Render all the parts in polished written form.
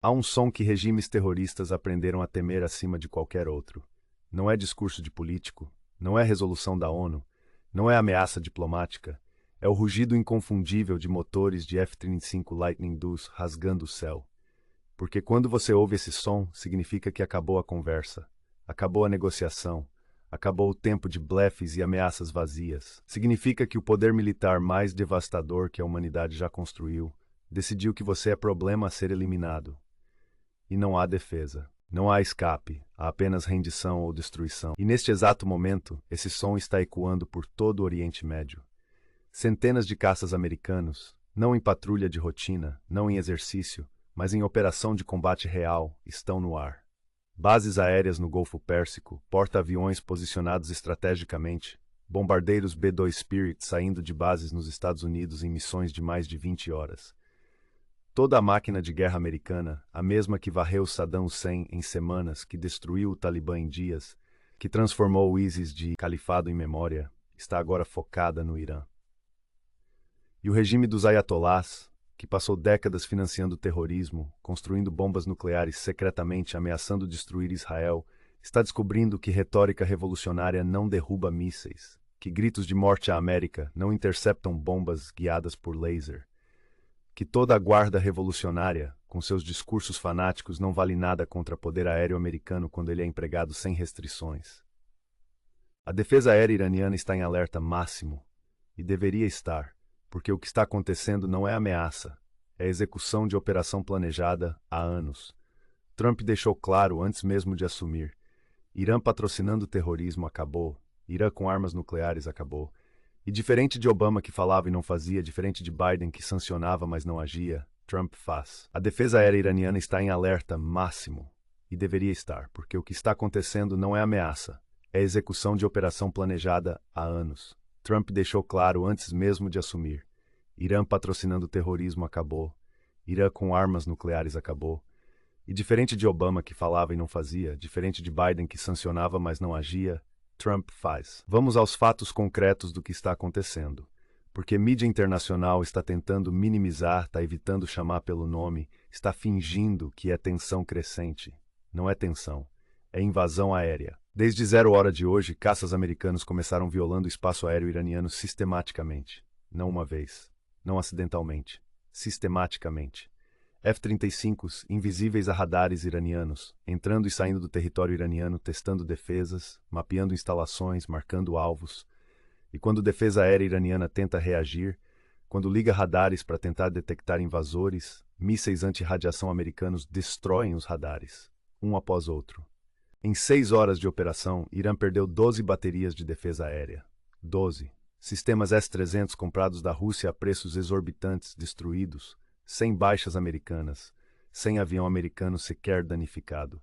Há um som que regimes terroristas aprenderam a temer acima de qualquer outro. Não é discurso de político, não é resolução da ONU, não é ameaça diplomática, é o rugido inconfundível de motores de F-35 Lightning II rasgando o céu. Porque quando você ouve esse som, significa que acabou a conversa, acabou a negociação, acabou o tempo de blefes e ameaças vazias. Significa que o poder militar mais devastador que a humanidade já construiu decidiu que você é problema a ser eliminado. E não há defesa. Não há escape, há apenas rendição ou destruição. E neste exato momento, esse som está ecoando por todo o Oriente Médio. Centenas de caças americanos, não em patrulha de rotina, não em exercício, mas em operação de combate real, estão no ar. Bases aéreas no Golfo Pérsico, porta-aviões posicionados estrategicamente, bombardeiros B-2 Spirit saindo de bases nos Estados Unidos em missões de mais de 20 horas. Toda a máquina de guerra americana, a mesma que varreu Saddam Hussein em semanas, que destruiu o Talibã em dias, que transformou o ISIS de califado em memória, está agora focada no Irã. E o regime dos ayatolás, que passou décadas financiando o terrorismo, construindo bombas nucleares secretamente ameaçando destruir Israel, está descobrindo que retórica revolucionária não derruba mísseis, que gritos de morte à América não interceptam bombas guiadas por laser, que toda a guarda revolucionária, com seus discursos fanáticos, não vale nada contra o poder aéreo americano quando ele é empregado sem restrições. A defesa aérea iraniana está em alerta máximo, e deveria estar, porque o que está acontecendo não é ameaça, é execução de operação planejada há anos. Trump deixou claro antes mesmo de assumir: Irã patrocinando o terrorismo acabou, Irã com armas nucleares acabou. E diferente de Obama que falava e não fazia, diferente de Biden que sancionava mas não agia, Trump faz. A defesa aérea iraniana está em alerta máximo, e deveria estar, porque o que está acontecendo não é ameaça, é execução de operação planejada há anos. Trump deixou claro antes mesmo de assumir: Irã patrocinando o terrorismo acabou, Irã com armas nucleares acabou. E diferente de Obama que falava e não fazia, diferente de Biden que sancionava mas não agia, Trump faz. Vamos aos fatos concretos do que está acontecendo. Porque mídia internacional está tentando minimizar, está evitando chamar pelo nome, está fingindo que é tensão crescente. Não é tensão, é invasão aérea. Desde 0 hora de hoje, caças americanos começaram violando o espaço aéreo iraniano sistematicamente. Não uma vez, não acidentalmente, sistematicamente. F-35s, invisíveis a radares iranianos, entrando e saindo do território iraniano, testando defesas, mapeando instalações, marcando alvos. E quando a defesa aérea iraniana tenta reagir, quando liga radares para tentar detectar invasores, mísseis anti-radiação americanos destroem os radares, um após outro. Em 6 horas de operação, Irã perdeu 12 baterias de defesa aérea. 12. Sistemas S-300 comprados da Rússia a preços exorbitantes destruídos, sem baixas americanas, sem avião americano sequer danificado.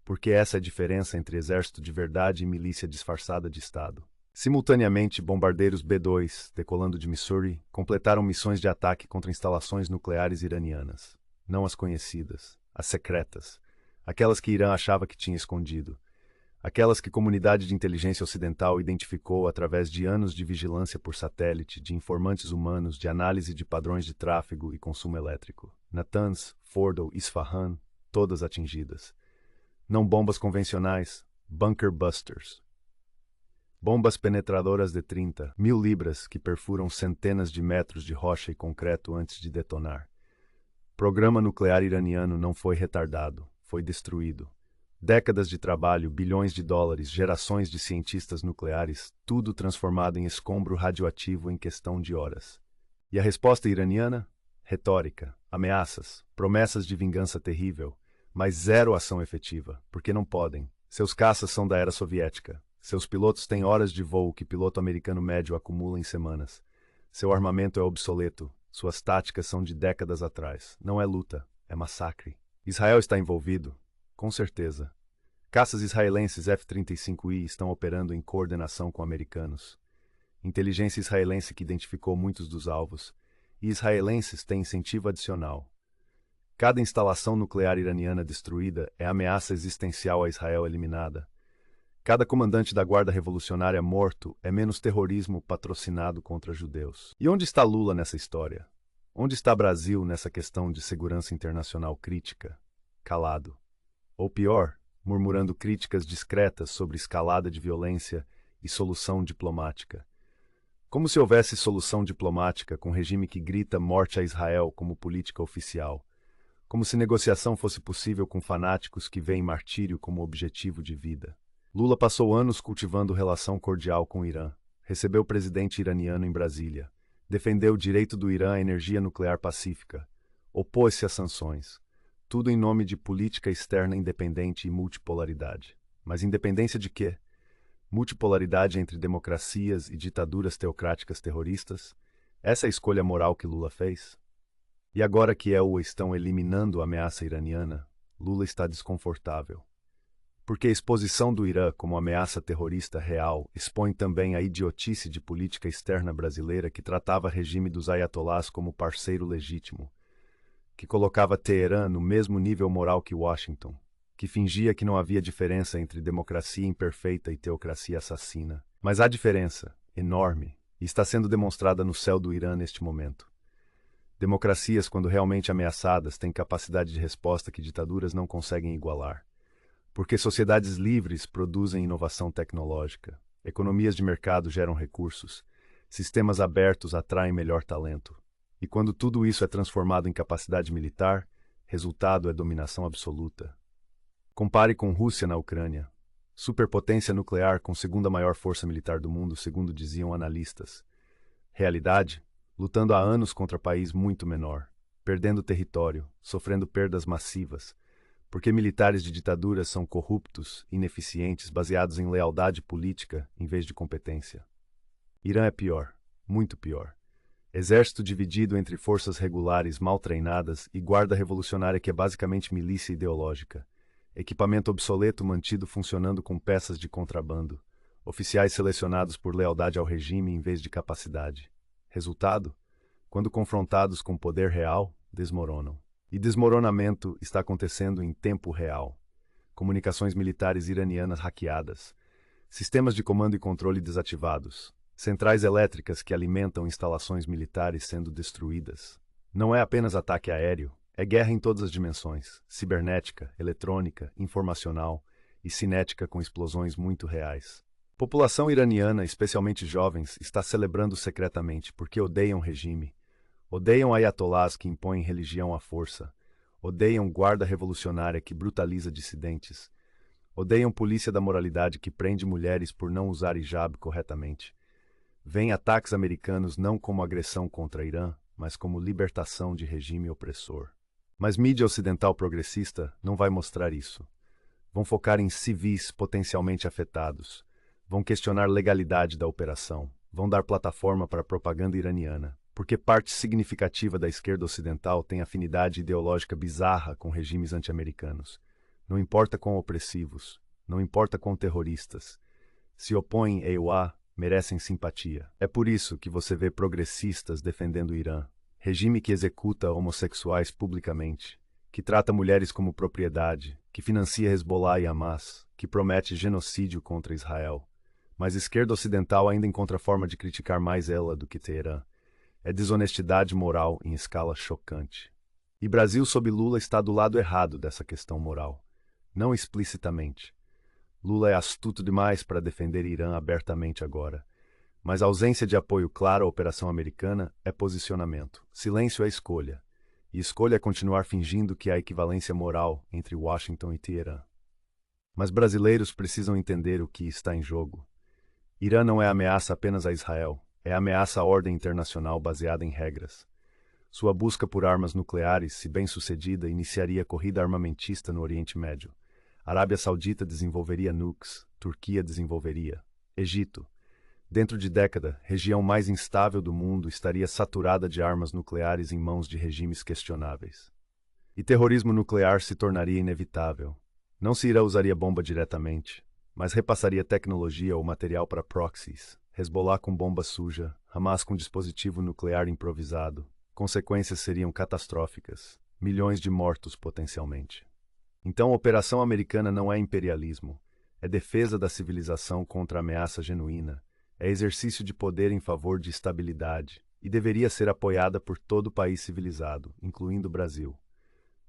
Porque essa é a diferença entre exército de verdade e milícia disfarçada de Estado. Simultaneamente, bombardeiros B-2, decolando de Missouri, completaram missões de ataque contra instalações nucleares iranianas. Não as conhecidas, as secretas, aquelas que Irã achava que tinha escondido. Aquelas que a comunidade de inteligência ocidental identificou através de anos de vigilância por satélite, de informantes humanos, de análise de padrões de tráfego e consumo elétrico. Natanz, Fordow, Isfahan, todas atingidas. Não bombas convencionais, bunker busters. Bombas penetradoras de 30.000 libras que perfuram centenas de metros de rocha e concreto antes de detonar. Programa nuclear iraniano não foi retardado, foi destruído. Décadas de trabalho, bilhões de dólares, gerações de cientistas nucleares, tudo transformado em escombro radioativo em questão de horas. E a resposta iraniana? Retórica, ameaças, promessas de vingança terrível, mas zero ação efetiva, porque não podem. Seus caças são da era soviética. Seus pilotos têm horas de voo que piloto americano médio acumula em semanas. Seu armamento é obsoleto. Suas táticas são de décadas atrás. Não é luta, é massacre. Israel está envolvido? Com certeza. Caças israelenses F-35I estão operando em coordenação com americanos. Inteligência israelense que identificou muitos dos alvos. E israelenses têm incentivo adicional. Cada instalação nuclear iraniana destruída é ameaça existencial a Israel eliminada. Cada comandante da Guarda Revolucionária morto é menos terrorismo patrocinado contra judeus. E onde está Lula nessa história? Onde está Brasil nessa questão de segurança internacional crítica? calado. Ou pior, murmurando críticas discretas sobre escalada de violência e solução diplomática. Como se houvesse solução diplomática com um regime que grita morte a Israel como política oficial. Como se negociação fosse possível com fanáticos que veem martírio como objetivo de vida. Lula passou anos cultivando relação cordial com o Irã. Recebeu o presidente iraniano em Brasília. Defendeu o direito do Irã à energia nuclear pacífica. Opôs-se a sanções. Tudo em nome de política externa independente e multipolaridade. Mas independência de quê? Multipolaridade entre democracias e ditaduras teocráticas terroristas? Essa é a escolha moral que Lula fez? E agora que estão eliminando a ameaça iraniana, Lula está desconfortável. Porque a exposição do Irã como ameaça terrorista real expõe também a idiotice de política externa brasileira que tratava o regime dos ayatolás como parceiro legítimo, que colocava Teherã no mesmo nível moral que Washington, que fingia que não havia diferença entre democracia imperfeita e teocracia assassina. Mas há diferença, enorme, e está sendo demonstrada no céu do Irã neste momento. Democracias, quando realmente ameaçadas, têm capacidade de resposta que ditaduras não conseguem igualar. Porque sociedades livres produzem inovação tecnológica, economias de mercado geram recursos, sistemas abertos atraem melhor talento. E quando tudo isso é transformado em capacidade militar, resultado é dominação absoluta. Compare com Rússia na Ucrânia, superpotência nuclear com segunda maior força militar do mundo, segundo diziam analistas. Realidade, lutando há anos contra país muito menor, perdendo território, sofrendo perdas massivas, porque militares de ditaduras são corruptos, ineficientes, baseados em lealdade política em vez de competência. Irã é pior, muito pior. Exército dividido entre forças regulares mal treinadas e guarda revolucionária que é basicamente milícia ideológica. Equipamento obsoleto mantido funcionando com peças de contrabando. Oficiais selecionados por lealdade ao regime em vez de capacidade. Resultado? Quando confrontados com poder real, desmoronam. E desmoronamento está acontecendo em tempo real. Comunicações militares iranianas hackeadas. Sistemas de comando e controle desativados. Centrais elétricas que alimentam instalações militares sendo destruídas. Não é apenas ataque aéreo. É guerra em todas as dimensões, cibernética, eletrônica, informacional e cinética com explosões muito reais. População iraniana, especialmente jovens, está celebrando secretamente porque odeiam o regime, odeiam ayatolás que impõem religião à força, odeiam guarda revolucionária que brutaliza dissidentes, odeiam polícia da moralidade que prende mulheres por não usar hijab corretamente. Veem ataques americanos não como agressão contra Irã, mas como libertação de regime opressor. Mas mídia ocidental progressista não vai mostrar isso. Vão focar em civis potencialmente afetados. Vão questionar legalidade da operação. Vão dar plataforma para a propaganda iraniana. Porque parte significativa da esquerda ocidental tem afinidade ideológica bizarra com regimes anti-americanos. Não importa quão opressivos. Não importa quão terroristas. Se opõem EUA, merecem simpatia. É por isso que você vê progressistas defendendo o Irã. Regime que executa homossexuais publicamente, que trata mulheres como propriedade, que financia Hezbollah e Hamas, que promete genocídio contra Israel. Mas a esquerda ocidental ainda encontra forma de criticar mais ela do que Teherã. É desonestidade moral em escala chocante. E Brasil sob Lula está do lado errado dessa questão moral. Não explicitamente. Lula é astuto demais para defender Irã abertamente agora. Mas a ausência de apoio claro à operação americana é posicionamento. Silêncio é escolha. E escolha é continuar fingindo que há equivalência moral entre Washington e Teherã. Mas brasileiros precisam entender o que está em jogo. Irã não é ameaça apenas a Israel, é ameaça à ordem internacional baseada em regras. Sua busca por armas nucleares, se bem-sucedida, iniciaria corrida armamentista no Oriente Médio. Arábia Saudita desenvolveria nukes, Turquia desenvolveria. Egito. Dentro de década, região mais instável do mundo estaria saturada de armas nucleares em mãos de regimes questionáveis. E terrorismo nuclear se tornaria inevitável. Não se Irã usaria bomba diretamente, mas repassaria tecnologia ou material para proxies, Hezbollah com bomba suja, Hamas com dispositivo nuclear improvisado. Consequências seriam catastróficas, milhões de mortos potencialmente. Então a operação americana não é imperialismo, é defesa da civilização contra a ameaça genuína. É exercício de poder em favor de estabilidade e deveria ser apoiada por todo país civilizado, incluindo o Brasil.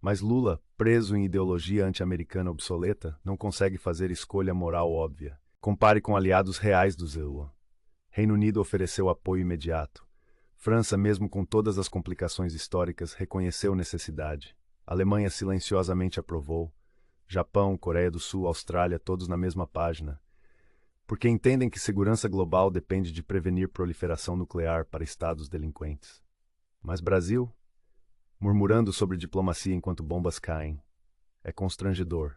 Mas Lula, preso em ideologia anti-americana obsoleta, não consegue fazer escolha moral óbvia. Compare com aliados reais do ZEUA. Reino Unido ofereceu apoio imediato. França, mesmo com todas as complicações históricas, reconheceu necessidade. Alemanha silenciosamente aprovou. Japão, Coreia do Sul, Austrália, todos na mesma página. Porque entendem que segurança global depende de prevenir proliferação nuclear para estados delinquentes. Mas Brasil? Murmurando sobre diplomacia enquanto bombas caem. É constrangedor.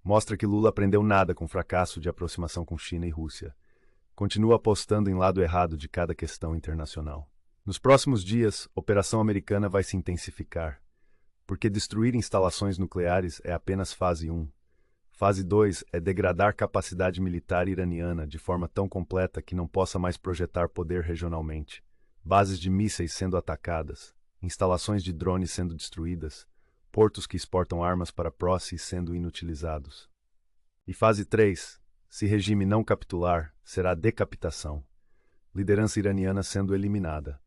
Mostra que Lula aprendeu nada com o fracasso de aproximação com China e Rússia. Continua apostando em lado errado de cada questão internacional. Nos próximos dias, a operação americana vai se intensificar, porque destruir instalações nucleares é apenas fase 1. Fase 2 é degradar capacidade militar iraniana de forma tão completa que não possa mais projetar poder regionalmente. Bases de mísseis sendo atacadas, instalações de drones sendo destruídas, portos que exportam armas para proxies sendo inutilizados. E fase 3, se regime não capitular, será decapitação. Liderança iraniana sendo eliminada.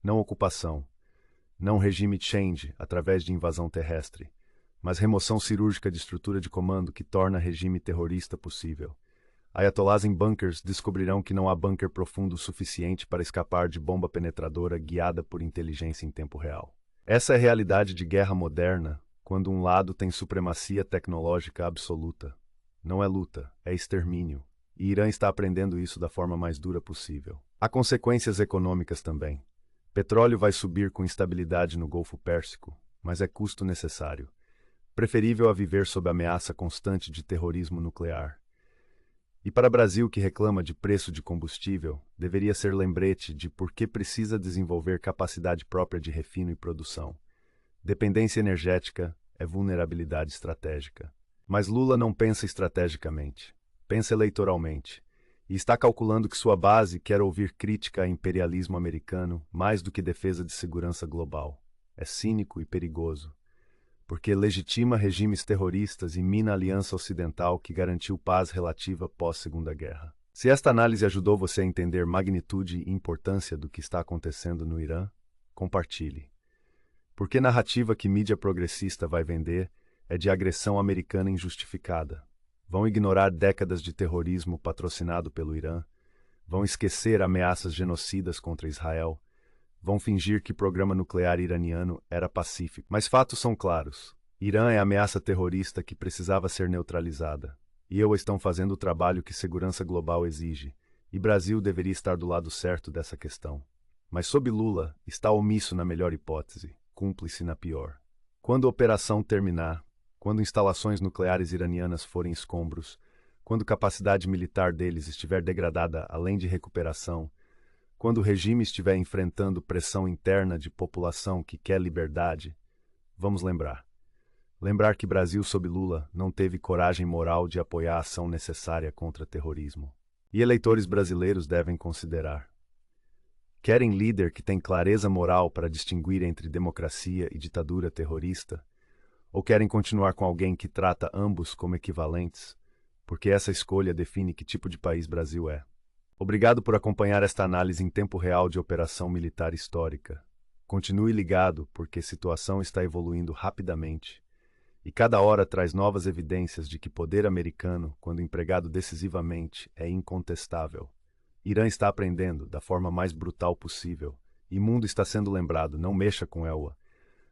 Não ocupação. Não regime change através de invasão terrestre, mas remoção cirúrgica de estrutura de comando que torna regime terrorista possível. Ayatollahs em bunkers descobrirão que não há bunker profundo o suficiente para escapar de bomba penetradora guiada por inteligência em tempo real. Essa é a realidade de guerra moderna, quando um lado tem supremacia tecnológica absoluta. Não é luta, é extermínio. E Irã está aprendendo isso da forma mais dura possível. Há consequências econômicas também. Petróleo vai subir com instabilidade no Golfo Pérsico, mas é custo necessário. Preferível a viver sob ameaça constante de terrorismo nuclear. E para o Brasil, que reclama de preço de combustível, deveria ser lembrete de por que precisa desenvolver capacidade própria de refino e produção. Dependência energética é vulnerabilidade estratégica. Mas Lula não pensa estrategicamente, pensa eleitoralmente, e está calculando que sua base quer ouvir crítica a imperialismo americano mais do que defesa de segurança global. É cínico e perigoso, porque legitima regimes terroristas e mina a aliança ocidental que garantiu paz relativa pós-Segunda Guerra. Se esta análise ajudou você a entender magnitude e importância do que está acontecendo no Irã, compartilhe. Porque a narrativa que mídia progressista vai vender é de agressão americana injustificada. Vão ignorar décadas de terrorismo patrocinado pelo Irã, vão esquecer ameaças genocidas contra Israel, vão fingir que o programa nuclear iraniano era pacífico. Mas fatos são claros. Irã é ameaça terrorista que precisava ser neutralizada. E estão fazendo o trabalho que segurança global exige. E Brasil deveria estar do lado certo dessa questão. Mas sob Lula, está omisso na melhor hipótese, cúmplice na pior. Quando a operação terminar, quando instalações nucleares iranianas forem escombros, quando a capacidade militar deles estiver degradada além de recuperação, quando o regime estiver enfrentando pressão interna de população que quer liberdade, vamos lembrar. Lembrar que Brasil sob Lula não teve coragem moral de apoiar a ação necessária contra terrorismo. E eleitores brasileiros devem considerar. Querem líder que tem clareza moral para distinguir entre democracia e ditadura terrorista? Ou querem continuar com alguém que trata ambos como equivalentes? Porque essa escolha define que tipo de país Brasil é. Obrigado por acompanhar esta análise em tempo real de operação militar histórica. Continue ligado, porque a situação está evoluindo rapidamente. E cada hora traz novas evidências de que poder americano, quando empregado decisivamente, é incontestável. Irã está aprendendo da forma mais brutal possível. E mundo está sendo lembrado, não mexa com EUA.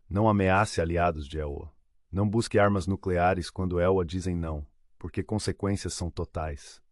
Não ameace aliados de EUA. Não busque armas nucleares quando EUA dizem não, porque consequências são totais.